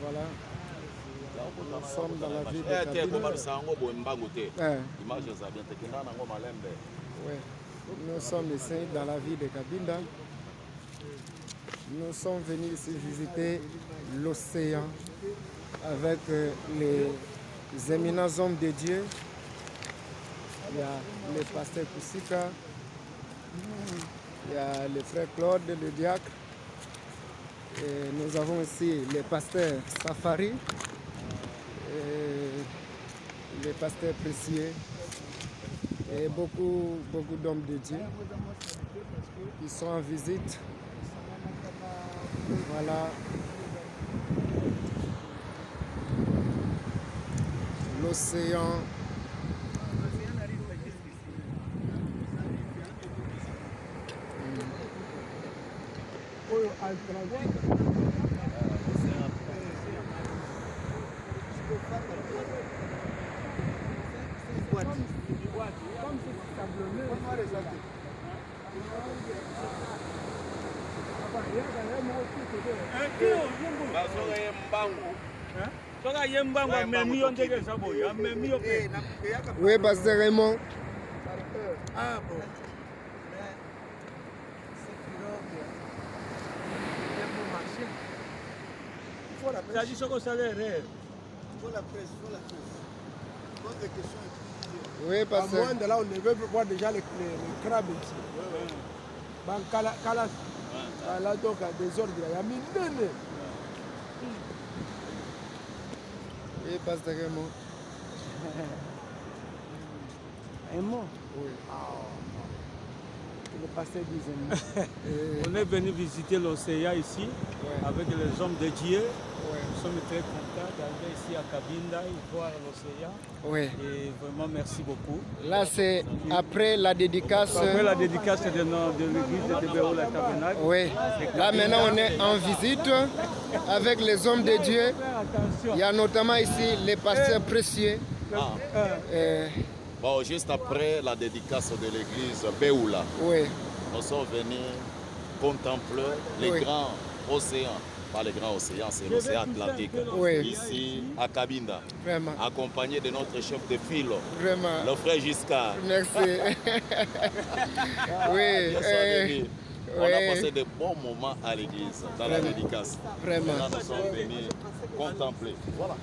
Voilà. Nous sommes dans la ville de Cabinda. Ouais. Nous sommes ici dans la ville de Cabinda. Nous sommes venus ici visiter l'océan avec les éminents hommes de Dieu. Il y a le pasteur Koussika, il y a le frère Claude, le diacre. Et nous avons aussi le pasteur Safari, et le pasteur Précieux et beaucoup d'hommes de Dieu qui sont en visite. Voilà. L'océan. Oui, pasteur Raymond. Ah bon. Il faut la presse. Il faut la presse. Pose des questions. Oui, pasteur. À moins de là, on ne veut voir déjà les crabes ici. Là, donc, des ordres. Il y a mis Oui, pasteur Raymond. Raymond? Oui. Le pasteur disait. On est venu visiter l'océan ici, avec les hommes de Dieu. Nous sommes très contents d'arriver ici à Cabinda et voir l'océan. Oui. Et vraiment, merci beaucoup. Là, c'est après la dédicace. Après la dédicace de l'église de Béoula Tabernacle. Oui. Là, maintenant, on est en visite avec les hommes de Dieu. Il y a notamment ici les pasteurs précieux. Bon, juste après la dédicace de l'église Béoula, nous sommes venus contempler les grands océans. Pas les grands océans, c'est l'océan Atlantique. Ici à Cabinda. Vraiment. Accompagné de notre chef de file, vraiment. Le frère Giscard. Merci. Oui. On a passé de bons moments à l'église, dans la dédicace. Vraiment. Là, nous sommes venus contempler. Voilà.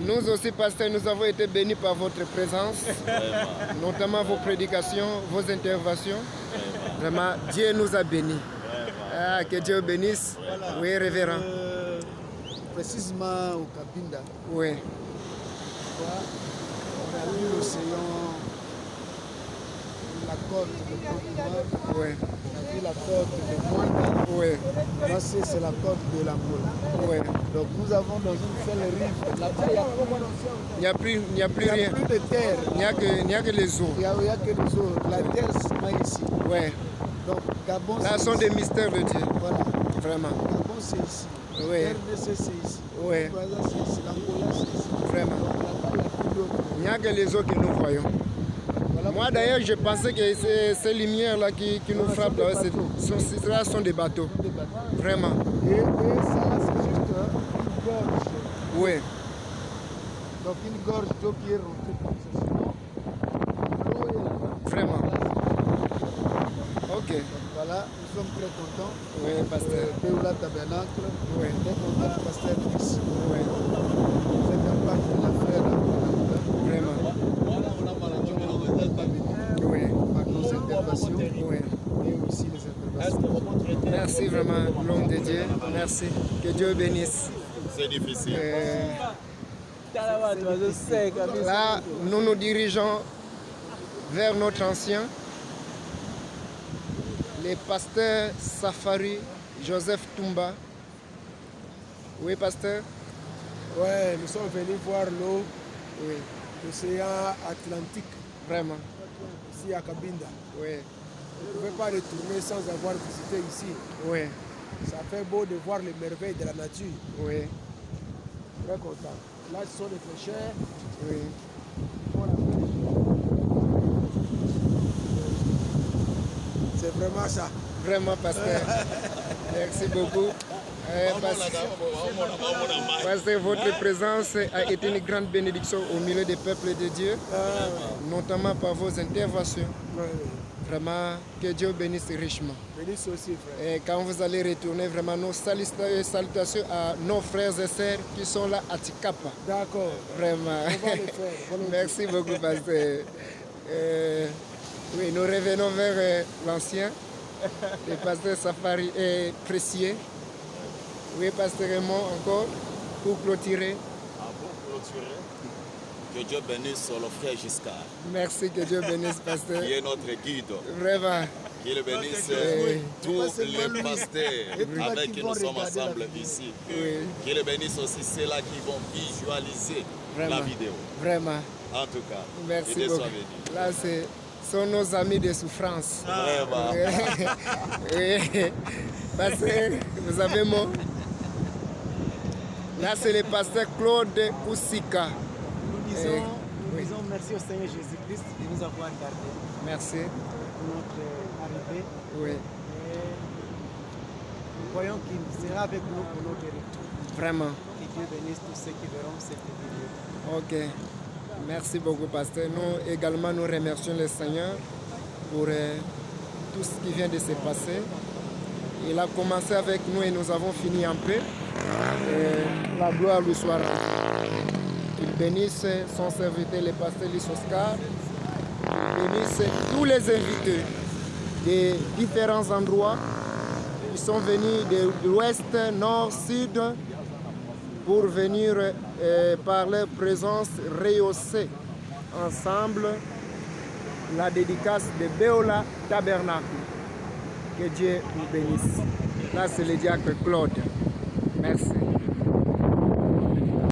Nous aussi, pasteur, nous avons été bénis par votre présence, notamment vos prédications, vos interventions. Vraiment, Dieu nous a bénis. Ah, que Dieu bénisse. Voilà. Oui, révérend. Précisément au Cabinda. Oui. On a vu l'océan, la côte de Portugal. Oui. On a vu la côte de Moanda. Oui. Là, c'est la côte de l'Angola. Oui. Donc nous avons dans une seule rive. Là-bas, il n'y a plus rien. Il n'y a plus de terre. Il n'y a que les eaux. Il n'y a que les eaux. La terre, c'est ici. Oui. Donc, Gabon, là, sont des mystères de Dieu. Voilà. Vraiment. Gabon, c'est ici. Oui. RDC, c'est ici. Oui. Brazza, c'est ici. L'Angola, c'est ici. Vraiment. Il n'y a que les eaux que nous voyons. Voilà. Moi, d'ailleurs, je pensais que ces lumières-là qui nous frappent, là sont des bateaux. Vraiment. Et ça, c'est juste une gorge. Oui. Donc, une gorge d'eau qui est rentrée comme ça. Sinon, l'eau est là. Vraiment. Ok. Donc, voilà, nous sommes très contents. Oui, pasteur. Béoula Tabernacle. Oui. Très content du pasteur Chris. Oui. C'est un parti de l'affaire. Vraiment. Oui. Par nos interventions. Oui. Et aussi les interventions. Merci vraiment, l'homme de Dieu. Merci. Que Dieu bénisse. C'est difficile. Là, nous nous dirigeons vers notre ancien, les pasteurs Safari, Joseph Toumba. Oui, pasteur? Oui, nous sommes venus voir l'eau, oui. L'océan Atlantique. Vraiment. Ici à Cabinda. Oui. Vous ne pouvez pas retourner sans avoir visité ici. Oui. Ça fait beau de voir les merveilles de la nature. Oui. Très content. Là, ce sont les pêcheurs. Oui. Pour la pêche. c'est vraiment ça. Vraiment, pasteur. Merci beaucoup. Parce que votre présence a été une grande bénédiction au milieu des peuples de Dieu, notamment par vos interventions. Vraiment, que Dieu bénisse richement. Bénisse aussi, frère. Et quand vous allez retourner, vraiment, nos salutations à nos frères et sœurs qui sont là à Tikapa. D'accord. Vraiment. On va le faire. Merci beaucoup, pasteur. Oui, nous revenons vers l'ancien, le pasteur Safari et Précieux. Oui, pasteur Raymond, encore, pour clôturer. Pour clôturer, que Dieu bénisse le frère Giscard. Merci, que Dieu bénisse, pasteur. Qui est notre guide. Vraiment. Qu'il bénisse tous les pasteurs avec qui nous sommes ensemble ici. Oui. Qu'il bénisse aussi ceux-là qui vont visualiser la vidéo. Vraiment. En tout cas, merci beaucoup. Là, ce sont nos amis de souffrance. Vraiment. Oui. Pasteur, vous avez mot? Là, c'est le pasteur Claude Oussika. Nous disons merci au Seigneur Jésus-Christ de nous avoir gardés. Merci. Pour notre arrivée. Oui. Et nous voyons qu'il sera avec nous pour notre retour. Vraiment. Que Dieu bénisse tous ceux qui verront cette vidéo. Ok. Merci beaucoup, pasteur. Nous également, nous remercions le Seigneur pour tout ce qui vient de se passer. Il a commencé avec nous et nous avons fini en paix. La gloire lui soit rendue. Qu'il bénisse son serviteur, le pasteur Lissoscar. Qu'il bénisse tous les invités des différents endroits qui sont venus de l'ouest, nord, sud pour venir par leur présence rehausser ensemble la dédicace de Béola Tabernacle. Que Dieu vous bénisse. Là, c'est le diacre Claude. Merci.